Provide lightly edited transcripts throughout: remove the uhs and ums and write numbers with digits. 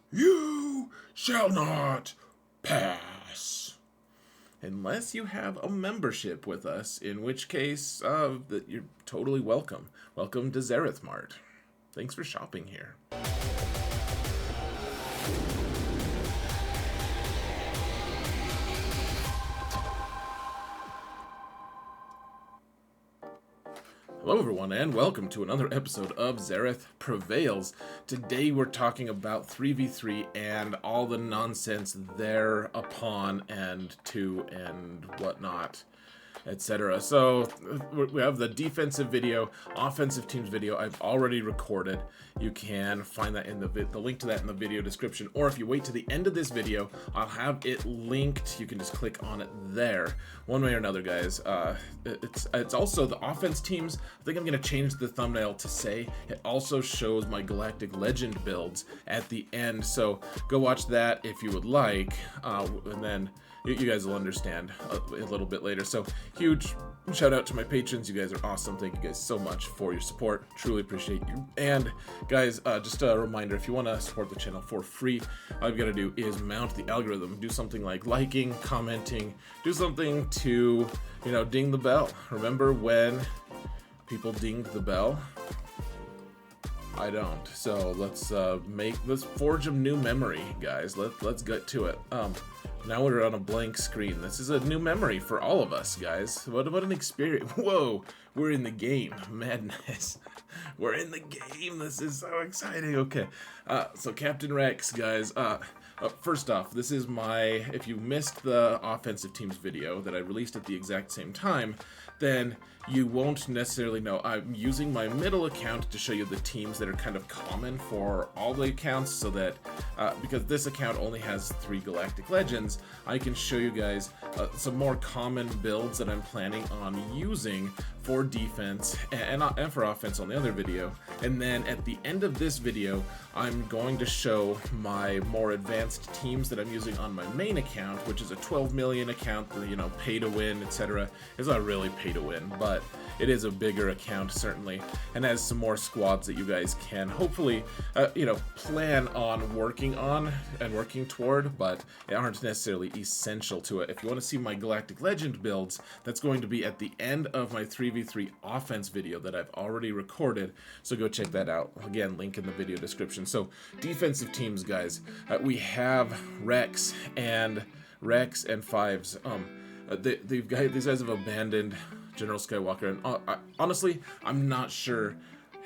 You shall not pass. Unless you have a membership with us, in which case, that you're totally welcome. Welcome to Zareth Mart. Thanks for shopping here. Hello everyone, and welcome to another episode of Zareth Prevails. Today we're talking about 3v3 and all the nonsense thereupon and to and whatnot, etc. So we have the defensive video, offensive teams video I've already recorded. You can find that in the link to that in the video description, or if you wait to the end of this video, I'll have it linked. You can just click on it there. One way or another, guys. It's also the offense teams. I think I'm gonna change the thumbnail to say it also shows my Galactic Legend builds at the end. So go watch that if you would like, and then you guys will understand a little bit later. So huge shout out to my patrons. You guys are awesome. Thank you guys so much for your support. Truly appreciate you. And guys, just a reminder, if you want to support the channel for free, all you've got to do is mount the algorithm. Do something like liking, commenting, do something to, ding the bell. Remember when people dinged the bell? I don't. So let's forge a new memory, guys. Let's get to it. Now we're on a blank screen. This is a new memory for all of us, guys. What an experience. Whoa, we're in the game. Madness. We're in the game. This is so exciting. Okay, so Captain Rex, guys. First off, this is if you missed the offensive teams video that I released at the exact same time, then you won't necessarily know. I'm using my middle account to show you the teams that are kind of common for all the accounts, so that, because this account only has 3 Galactic Legends, I can show you guys some more common builds that I'm planning on using for defense and for offense on the other video. And then at the end of this video, I'm going to show my more advanced teams that I'm using on my main account, which is a 12 million account, pay to win, etc. It's not really pay to win, but it is a bigger account, certainly, and has some more squads that you guys can hopefully, plan on working toward, but aren't necessarily essential to it. If you want to see my Galactic Legend builds, that's going to be at the end of my 3v3 offense video that I've already recorded, so go check that out. Again, link in the video description. So, defensive teams, guys, we have Rex and Fives. These guys have abandoned General Skywalker, and honestly, I'm not sure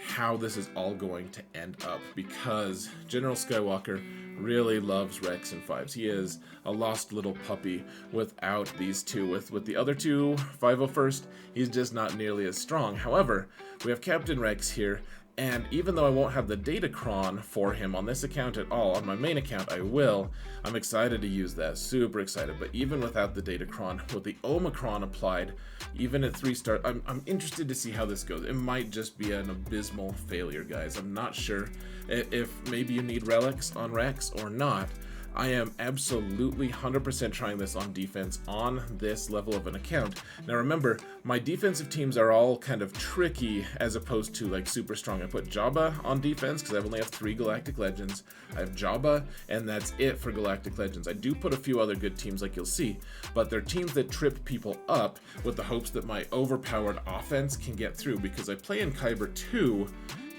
how this is all going to end up, because General Skywalker really loves Rex and Fives. He is a lost little puppy without these two. With the other two, 501st, he's just not nearly as strong. However, we have Captain Rex here, and even though I won't have the Datacron for him on this account at all, on my main account I will. I'm excited to use that, super excited. But even without the Datacron, with the Omicron applied, even at 3-star, I'm interested to see how this goes. It might just be an abysmal failure, guys. I'm not sure if maybe you need relics on Rex or not. I am absolutely 100% trying this on defense on this level of an account. Now remember, my defensive teams are all kind of tricky as opposed to like super strong. I put Jabba on defense because I only have 3 Galactic Legends. I have Jabba, and that's it for Galactic Legends. I do put a few other good teams like you'll see, but they're teams that trip people up with the hopes that my overpowered offense can get through, because I play in Kyber 2,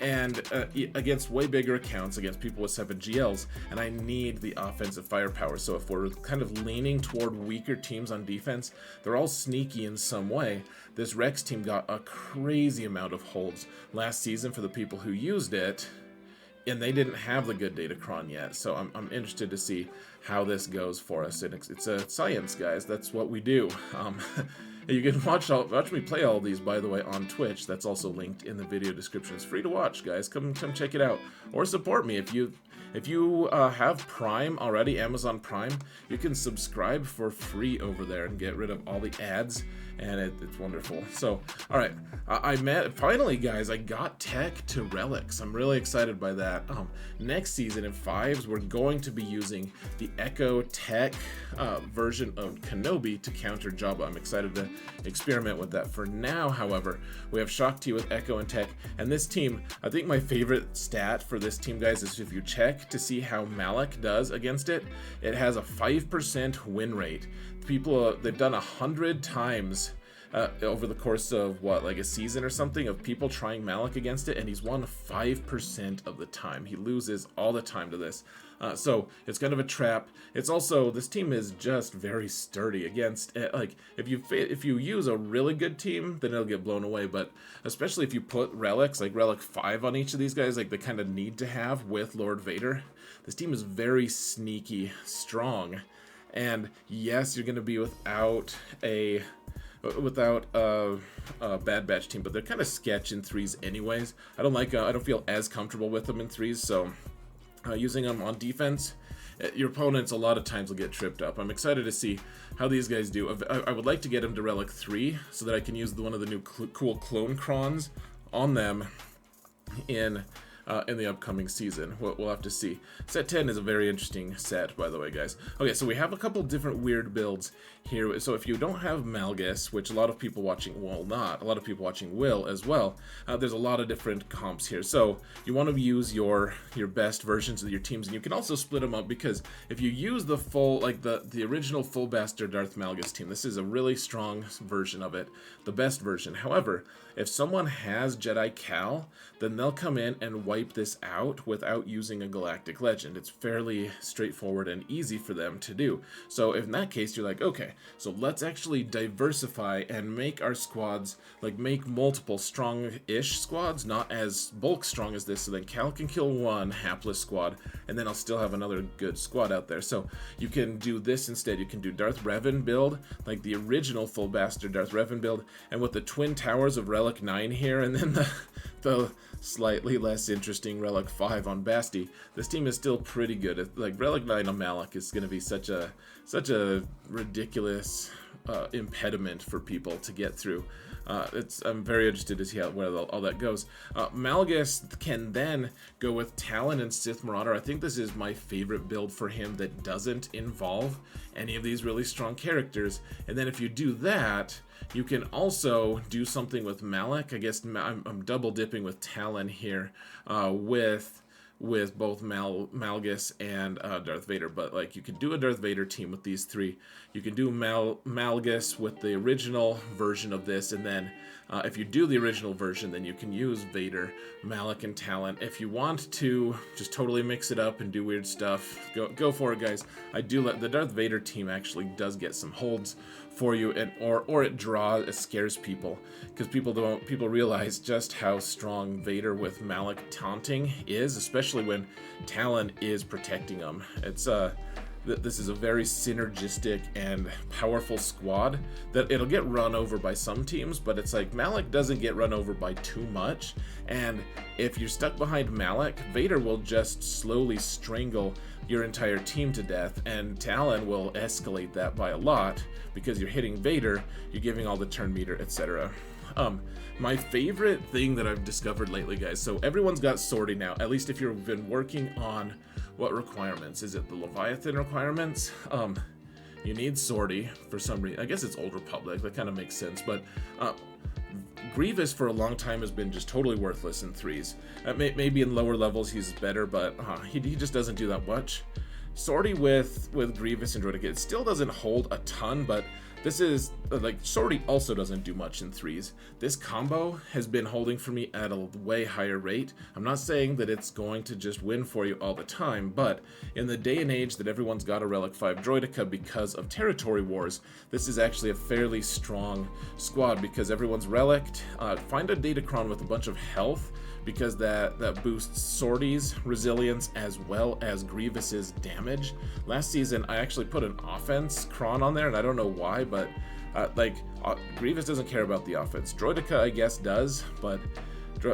and against way bigger accounts, against people with 7 GLs, and I need the offensive firepower. So if we're kind of leaning toward weaker teams on defense, they're all sneaky in some way. This Rex team got a crazy amount of holds last season for the people who used it, and they didn't have the good Datacron yet. So I'm interested to see how this goes for us. And it's a science, guys. That's what we do. You can watch me play all these, by the way, on Twitch. That's also linked in the video description. It's free to watch, guys. Come check it out, or support me if you have Prime already, Amazon Prime. You can subscribe for free over there and get rid of all the ads and it's wonderful. So, all right, finally, guys, I got tech to relics. I'm really excited by that. Next season in 5s, we're going to be using the Echo Tech version of Kenobi to counter Jabba. I'm excited to experiment with that. For now, however, we have Shaak Ti with Echo and Tech, and this team, I think my favorite stat for this team, guys, is if you check to see how Malak does against it, it has a 5% win rate. People, they've done 100 times over the course of like a season or something of people trying Malak against it, and he's won 5% of the time. He loses all the time to this. So it's kind of a trap. It's also, this team is just very sturdy against, like, if you use a really good team, then it'll get blown away. But especially if you put relics, like Relic 5 on each of these guys, like they kind of need to have with Lord Vader, this team is very sneaky strong. And yes, you're going to be without a Bad Batch team, but they're kind of sketch in 3s anyways. I don't feel as comfortable with them in 3s, so using them on defense, your opponents a lot of times will get tripped up. I'm excited to see how these guys do. I would like to get them to Relic 3 so that I can use one of the new cool clone crons on them in the upcoming season. We'll have to see. Set 10 is a very interesting set, by the way, guys. Okay, so we have a couple different weird builds here. So if you don't have Malgus, which a lot of people watching will not, a lot of people watching will as well, there's a lot of different comps here. So you want to use your best versions of your teams, and you can also split them up, because if you use the full, like the original full bastard Darth Malgus team, this is a really strong version of it, the best version. However, if someone has Jedi Cal, then they'll come in and wipe this out without using a Galactic Legend. It's fairly straightforward and easy for them to do. So in that case, you're like, okay, so let's actually diversify and make our squads, like make multiple strong-ish squads, not as bulk strong as this, so then Cal can kill one hapless squad, and then I'll still have another good squad out there. So you can do this instead. You can do Darth Revan build, like the original full bastard Darth Revan build, and with the Twin Towers of Relic 9 here, and then the slightly less interesting Relic 5 on Basti, this team is still pretty good. Like Relic 9 on Malak is going to be such a ridiculous impediment for people to get through. I'm very interested to see where all that goes. Malgus can then go with Talon and Sith Marauder. I think this is my favorite build for him that doesn't involve any of these really strong characters. And then if you do that, you can also do something with Malak. I guess I'm double dipping with Talon here with both Malgus and Darth Vader, but like you can do a Darth Vader team with these three. You can do Malgus with the original version of this, and then if you do the original version, then you can use Vader, Malak, and Talon. If you want to just totally mix it up and do weird stuff, go for it, guys. The Darth Vader team actually does get some holds for you, and or it scares people, because people realize just how strong Vader with Malak taunting is, especially when Talon is protecting them. It's this is a very synergistic and powerful squad that it'll get run over by some teams, but it's like Malak doesn't get run over by too much, and if you're stuck behind Malak, Vader will just slowly strangle your entire team to death, and Talon will escalate that by a lot because you're hitting Vader, you're giving all the turn meter, etc. My favorite thing that I've discovered lately, guys, so everyone's got sortie now, at least if you've been working on what requirements? Is it the Leviathan requirements? You need sortie for some reason. I guess it's Old Republic, that kind of makes sense, but Grievous for a long time has been just totally worthless in 3s. Maybe in lower levels he's better, but he just doesn't do that much. Sortie with Grievous and Droid, it still doesn't hold a ton, but this is, like, sortie also doesn't do much in 3s. This combo has been holding for me at a way higher rate. I'm not saying that it's going to just win for you all the time, but in the day and age that everyone's got a Relic 5 Droideka because of territory wars, this is actually a fairly strong squad because everyone's relicked. Find a Datacron with a bunch of health, because that boosts sortie's resilience as well as Grievous's damage. Last season, I actually put an offense cron on there, and I don't know why, but Grievous doesn't care about the offense. Droideka, I guess, does, but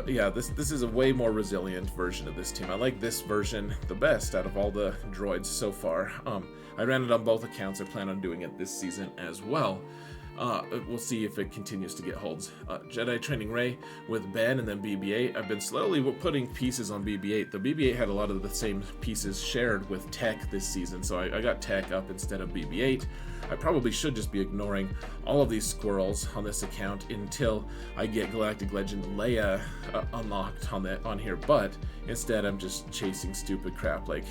yeah, this is a way more resilient version of this team. I like this version the best out of all the droids so far. I ran it on both accounts. I plan on doing it this season as well. We'll see if it continues to get holds. Jedi Training Ray with Ben and then BB-8. I've been slowly putting pieces on BB-8. The BB-8 had a lot of the same pieces shared with Tech this season, so I got Tech up instead of BB-8. I probably should just be ignoring all of these squirrels on this account until I get Galactic Legend Leia unlocked on here, but instead I'm just chasing stupid crap like,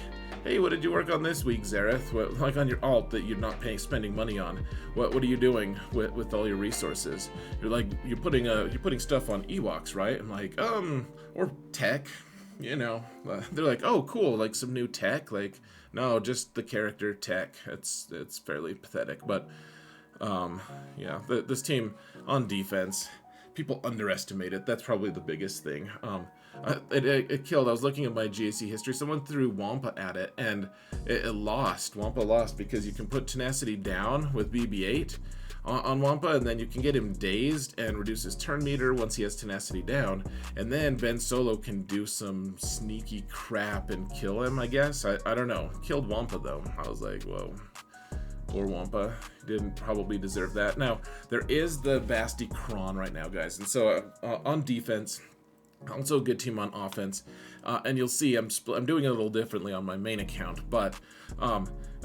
hey, what did you work on this week, Zareth? What, like on your alt that you're not spending money on. What are you doing with all your resources? You're putting stuff on Ewoks, right? I'm like, or tech, you know. They're like, oh, cool, like some new tech. Like, no, just the character tech. It's fairly pathetic, but yeah, this team on defense, people underestimate it. That's probably the biggest thing. It killed. I was looking at my GAC history. Someone threw Wampa at it, and it lost. Wampa lost because you can put tenacity down with BB-8 on Wampa, and then you can get him dazed and reduce his turn meter once he has tenacity down. And then Ben Solo can do some sneaky crap and kill him, I guess. I don't know. Killed Wampa, though. I was like, whoa. Poor Wampa. Didn't probably deserve that. Now, there is the Basti Kron right now, guys. And so on defense, also a good team on offense, and you'll see I'm doing it a little differently on my main account, but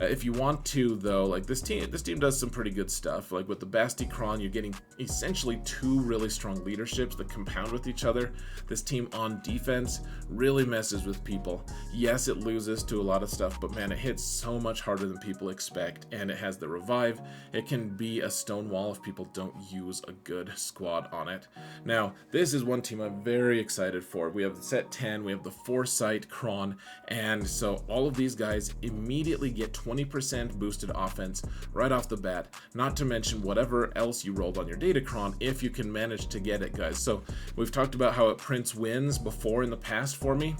if you want to, though, like this team does some pretty good stuff. Like with the Basti Kron, you're getting essentially two really strong leaderships that compound with each other. This team on defense really messes with people. Yes, it loses to a lot of stuff, but man, it hits so much harder than people expect, and it has the revive. It can be a stone wall if people don't use a good squad on it. Now, this is one team I'm very excited for. We have the set 10, we have the Foresight Kron, and so all of these guys immediately get 20% boosted offense right off the bat, not to mention whatever else you rolled on your Datacron if you can manage to get it, guys. So we've talked about how it prints wins before in the past for me.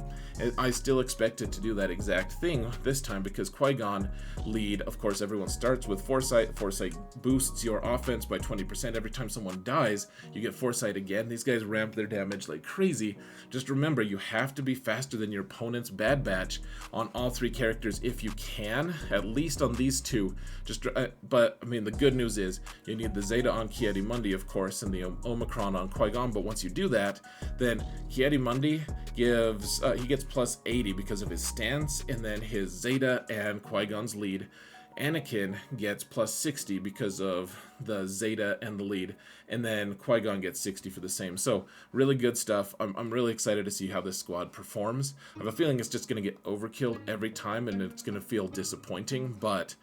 I still expect it to do that exact thing this time because Qui-Gon lead, of course, everyone starts with Foresight. Foresight boosts your offense by 20%. Every time someone dies, you get Foresight again. These guys ramp their damage like crazy. Just remember, you have to be faster than your opponent's Bad Batch on all three characters if you can, at least on these two. But I mean, the good news is you need the Zeta on Ki-Adi-Mundi, of course, and the Omicron on Qui-Gon. But once you do that, then Ki-Adi-Mundi gives he gets plus 80 because of his stance, and then his Zeta and Qui-Gon's lead. Anakin gets plus 60 because of the Zeta and the lead, and then Qui-Gon gets 60 for the same. So really good stuff. I'm really excited to see how this squad performs. I have a feeling it's just going to get overkilled every time, and it's going to feel disappointing, but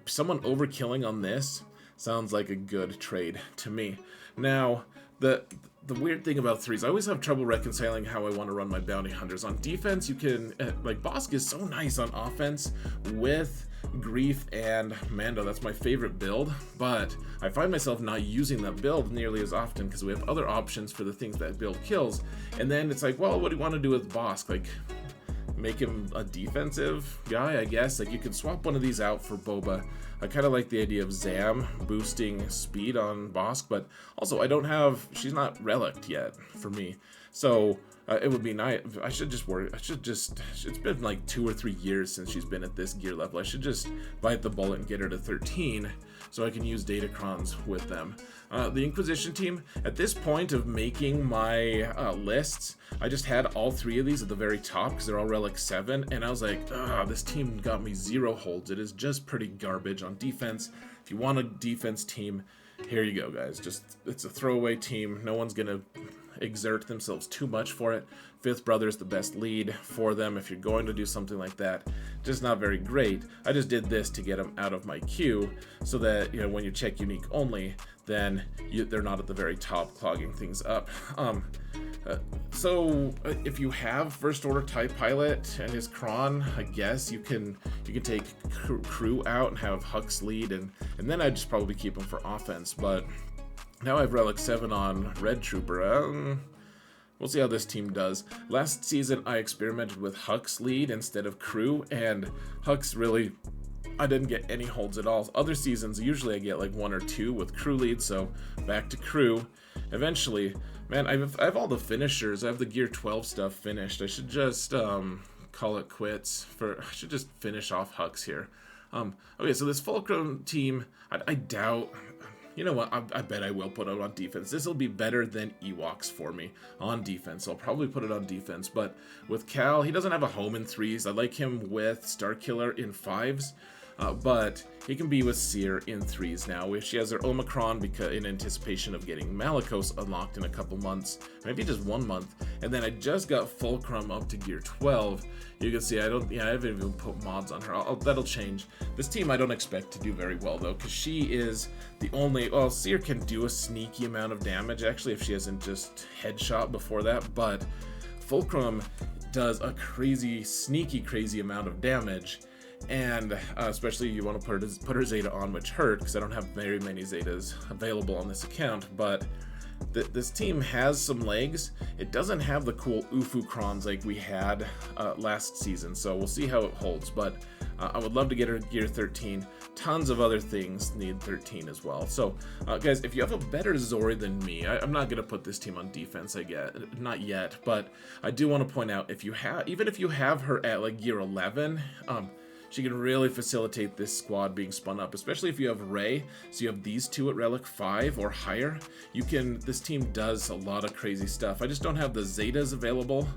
someone overkilling on this sounds like a good trade to me. Now, the weird thing about threes, I always have trouble reconciling how I want to run my bounty hunters. On defense, you can, like, Bosk is so nice on offense with Grief and Mando. That's my favorite build, but I find myself not using that build nearly as often because we have other options for the things that build kills. And then it's like, well, what do you want to do with Bosk? Like, make him a defensive guy, I guess. Like, you can swap one of these out for Boba. I kind of like the idea of Zam boosting speed on Bosk, but also she's not relicked yet for me. So it would be nice. It's been like 2 or 3 years since she's been at this gear level. I should just bite the bullet and get her to 13 so I can use Datacrons with them. The Inquisition team, at this point of making my lists, I just had all 3 of these at the very top because they're all Relic 7, and I was like, this team got me 0 holds. It is just pretty garbage on defense. If you want a defense team, here you go, guys. It's a throwaway team. No one's going to exert themselves too much for it. Fifth Brother is the best lead for them if you're going to do something like that. Just not very great. I just did this to get them out of my queue so that, you know, when you check unique only, then they're not at the very top clogging things up. So if you have First Order TIE Pilot and his Kron, I guess you can take Crew out and have Hux lead, and then I'd just probably keep him for offense. But now I have Relic 7 on Red Trooper. We'll see how this team does. Last season, I experimented with Hux lead instead of Crew, and Hux really, I didn't get any holds at all. Other seasons, usually I get like 1 or 2 with Crew lead, so back to Crew. Eventually, man, I have all the finishers. I have the Gear 12 stuff finished. I should just call it quits. I should just finish off Hux here. Okay, so this Fulcrum team, I doubt you know what, I bet I will put it on defense. This will be better than Ewoks for me on defense. I'll probably put it on defense, but with Cal, he doesn't have a home in 3s. I like him with Starkiller in 5s. But he can be with Seer in 3s now. If she has her Omicron because in anticipation of getting Malicos unlocked in a couple months, maybe just 1 month. And then I just got Fulcrum up to gear 12. You can see I haven't even put mods on her. That'll change. This team I don't expect to do very well though, because she is the only, well, Seer can do a sneaky amount of damage actually if she hasn't just headshot before that, but Fulcrum does a crazy amount of damage. And especially you want to put her Zeta on, which hurt because I don't have very many Zetas available on this account, but this team has some legs. It doesn't have the cool Ufu crons like we had last season, so we'll see how it holds, but I would love to get her gear 13. Tons of other things need 13 as well. So guys, if you have a better Zori than me, I'm not going to put this team on defense, not yet, but I do want to point out, even if you have her at like gear 11, she can really facilitate this squad being spun up, especially if you have Rey. So you have these two at Relic 5 or higher. This team does a lot of crazy stuff. I just don't have the Zetas available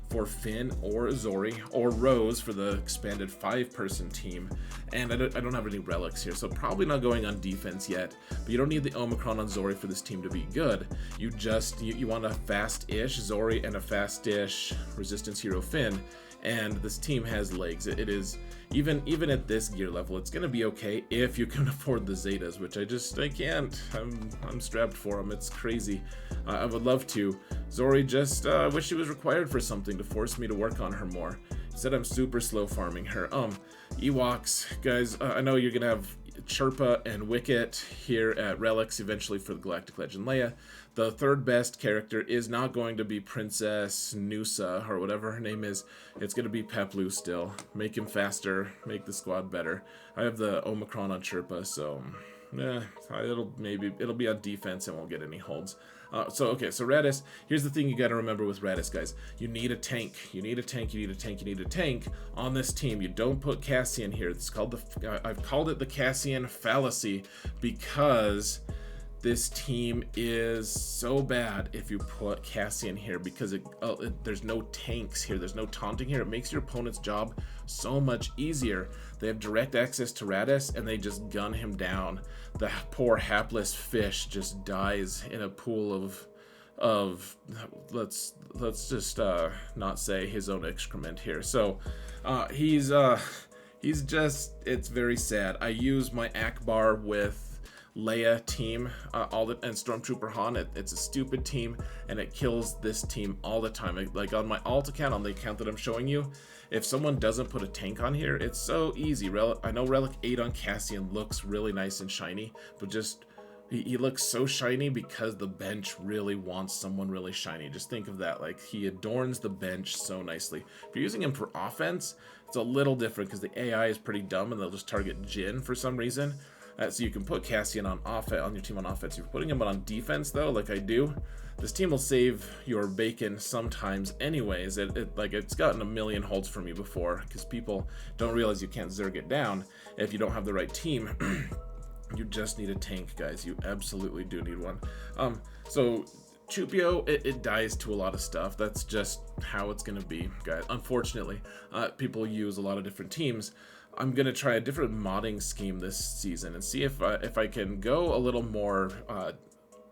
for Finn or Zori or Rose for the expanded 5-person team. And I don't have any relics here, so probably not going on defense yet. But you don't need the Omicron on Zori for this team to be good. You want a fast-ish Zori and a fast-ish Resistance hero Finn. And this team has legs. It is, even at this gear level, it's gonna be okay if you can afford the Zetas, which I can't. I'm strapped for them. It's crazy. I would love to. Zori just wish she was required for something to force me to work on her more. Instead, I'm super slow farming her. Ewoks, guys. I know you're gonna have Chirpa and Wicket here at Relics eventually for the Galactic Legend Leia. The third best character is not going to be Princess Noosa or whatever her name is. It's going to be Peplu still. Make him faster, make the squad better. I have the Omicron on Chirpa, so it'll be on defense and won't get any holds. So Radis, here's the thing you got to remember with Radis, guys. You need a tank. You need a tank on this team. You don't put Cassian here. It's called I've called it the Cassian fallacy because this team is so bad if you put Cassian here because there's no tanks here. There's no taunting here. It makes your opponent's job so much easier. They have direct access to Radis and they just gun him down. The poor hapless fish just dies in a pool of let's just not say his own excrement here. So he's just, it's very sad. I use my Akbar with Leia team and Stormtrooper Han. It's a stupid team and it kills this team all the time. Like on my alt account, on the account that I'm showing you, if someone doesn't put a tank on here, it's so easy. I know Relic 8 on Cassian looks really nice and shiny, but just he looks so shiny because the bench really wants someone really shiny. Just think of that. Like, he adorns the bench so nicely. If you're using him for offense, it's a little different because the AI is pretty dumb and they'll just target Jin for some reason. So you can put Cassian on your team on offense. If you're putting him on defense though, like I do, this team will save your bacon sometimes anyways. It's gotten a million holds for me before because people don't realize you can't zerg it down if you don't have the right team. You just need a tank, guys. You absolutely do need one. So Chupio, it dies to a lot of stuff. That's just how it's gonna be, guys. Unfortunately, people use a lot of different teams. I'm gonna try a different modding scheme this season and see if I can go a little more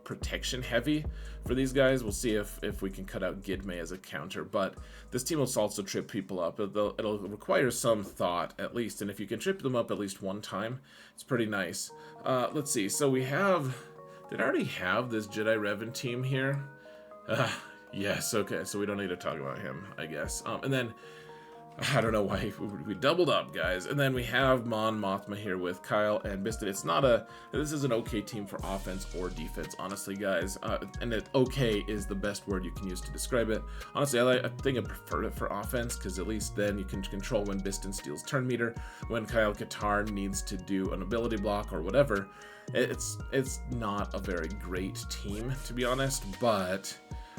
protection heavy for these guys. We'll see if we can cut out Gidme as a counter, but this team will also trip people up. It'll require some thought at least, and if you can trip them up at least one time, it's pretty nice. Let's see. So we have. Did I already have this Jedi Revan team here? Yes. Okay. So we don't need to talk about him, I guess. And then. I don't know why we doubled up, guys. And then we have Mon Mothma here with Kyle and Biston. This is an okay team for offense or defense, honestly, guys. And okay is the best word you can use to describe it. Honestly, I think I prefer it for offense because at least then you can control when Biston steals turn meter, when Kyle Katarn needs to do an ability block or whatever. It's not a very great team, to be honest, but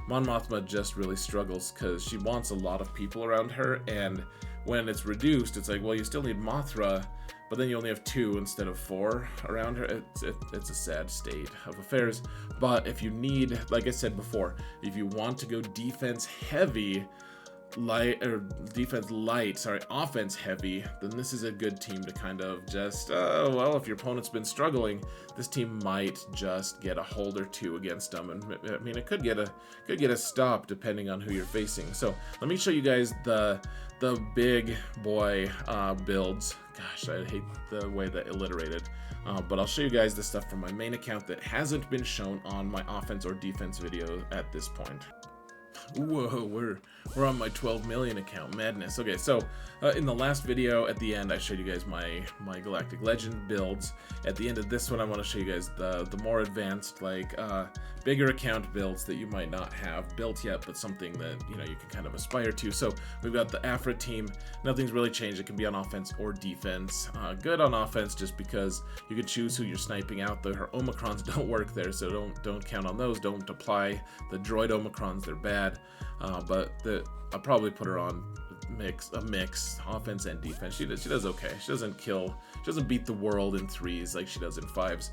Mon Mothma just really struggles because she wants a lot of people around her, and when it's reduced, it's like, well, you still need Mothra, but then you only have 2 instead of 4 around her. It's a sad state of affairs. But if you need, like I said before, if you want to go defense heavy, offense heavy, then this is a good team to kind of just, well, if your opponent's been struggling, this team might just get a hold or 2 against them, and I mean, it could get a stop depending on who you're facing. So let me show you guys the big boy builds. Gosh, I hate the way that alliterated. But I'll show you guys the stuff from my main account that hasn't been shown on my offense or defense video at this point. Whoa, we're on my 12 million account. Madness. Okay, so in the last video at the end, I showed you guys my Galactic Legend builds. At the end of this one, I want to show you guys the more advanced, like bigger account builds that you might not have built yet, but something that you can kind of aspire to. So we've got the Afra team. Nothing's really changed. It can be on offense or defense. Good on offense just because you can choose who you're sniping out. Her Omicrons don't work there, so don't count on those. Don't apply the Droid Omicrons. They're bad. But I'll probably put her on a mix, offense and defense. She does okay. She doesn't beat the world in 3s like she does in 5s.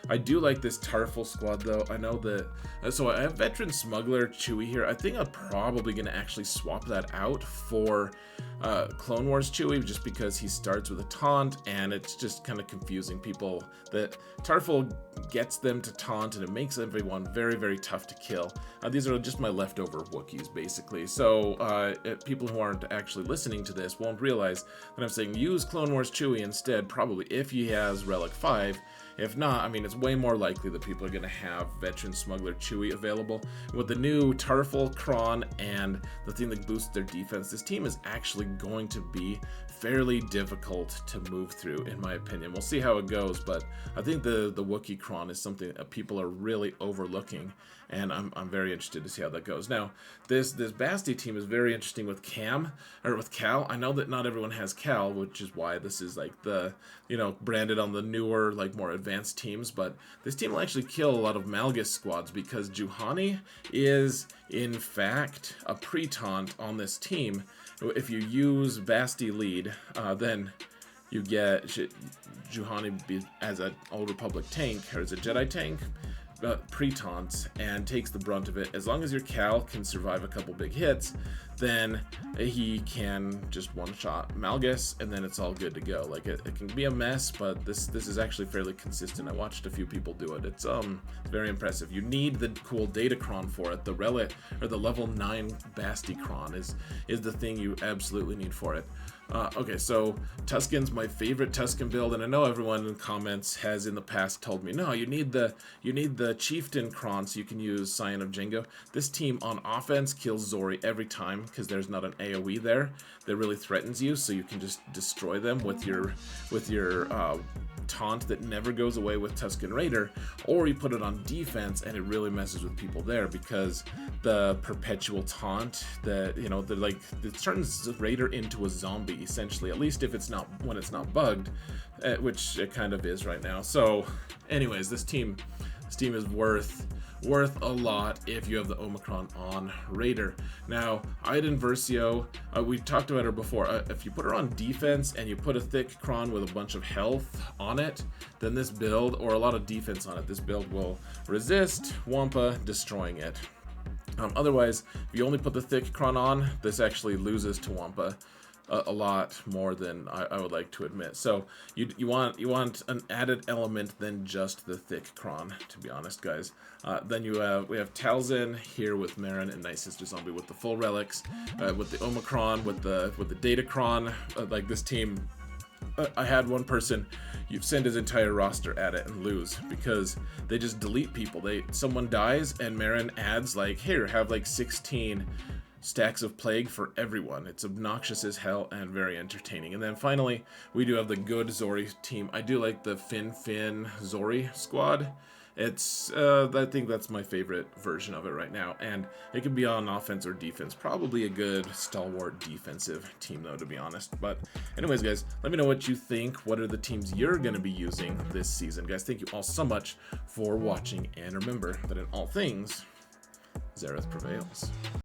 I do like this Tarful squad though. I know that, so I have Veteran Smuggler Chewie here. I think I'm probably gonna actually swap that out for Clone Wars Chewie, just because he starts with a taunt and it's just kind of confusing people. That Tarful gets them to taunt and it makes everyone very, very tough to kill. These are just my leftover Wookiees basically. So people who aren't actually listening to this won't realize that I'm saying use Clone Wars Chewie instead, probably if he has Relic 5. If not, I mean, it's way more likely that people are going to have Veteran Smuggler Chewie available. With the new Tarful, Kron, and the thing that boosts their defense, this team is actually going to be fairly difficult to move through, in my opinion. We'll see how it goes, but I think the Wookiee Kron is something that people are really overlooking, and I'm very interested to see how that goes. Now, this Basti team is very interesting with Cal. I know that not everyone has Cal, which is why this is like the, branded on the newer, like more advanced teams, but this team will actually kill a lot of Malgus squads because Juhani is, in fact, a pre-taunt on this team. If you use Basti lead, then you get Juhani as an Old Republic tank, or as a Jedi tank, pre-taunts, and takes the brunt of it. As long as your Cal can survive a couple big hits, then he can just one-shot Malgus, and then it's all good to go. Like, it can be a mess, but this is actually fairly consistent. I watched a few people do it. It's very impressive. You need the cool Datacron for it. The Relic, or the level 9 Basti Kron is the thing you absolutely need for it. Okay, so Tusken's my favorite Tusken build, and I know everyone in comments has in the past told me, no, you need the Chieftain Kron so you can use Scion of Jango. This team on offense kills Zori every time because there's not an AoE there that really threatens you, so you can just destroy them with your taunt that never goes away with Tusken Raider, or you put it on defense and it really messes with people there because the perpetual taunt that it turns Raider into a zombie essentially, at least if it's not when it's not bugged, which it kind of is right now. So anyways, this team is worth a lot if you have the Omicron on Raider. Now, Iden Versio, we talked about her before. If you put her on defense and you put a thick Kron with a bunch of health on it, then this build, or a lot of defense on it, this build will resist Wampa destroying it. Otherwise, if you only put the thick Kron on, this actually loses to Wampa a lot more than I would like to admit. So you want an added element than just the thick Kron, to be honest, guys. Then we have Talzin here with Marin and Night Sister Zombie with the full relics, with the Omicron, with the Datacron. Like this team, I had one person you send his entire roster at it and lose because they just delete people. Someone dies and Marin adds like, here, have like 16 stacks of plague for everyone. It's obnoxious as hell and very entertaining. And then finally, we do have the good Zori team. I do like the Fin Zori squad. It's I think that's my favorite version of it right now, and it can be on offense or defense. Probably a good stalwart defensive team though, to be honest. But anyways, guys, let me know what you think. What are the teams you're going to be using this season? Guys, thank you all so much for watching, and remember that in all things, Zareth prevails.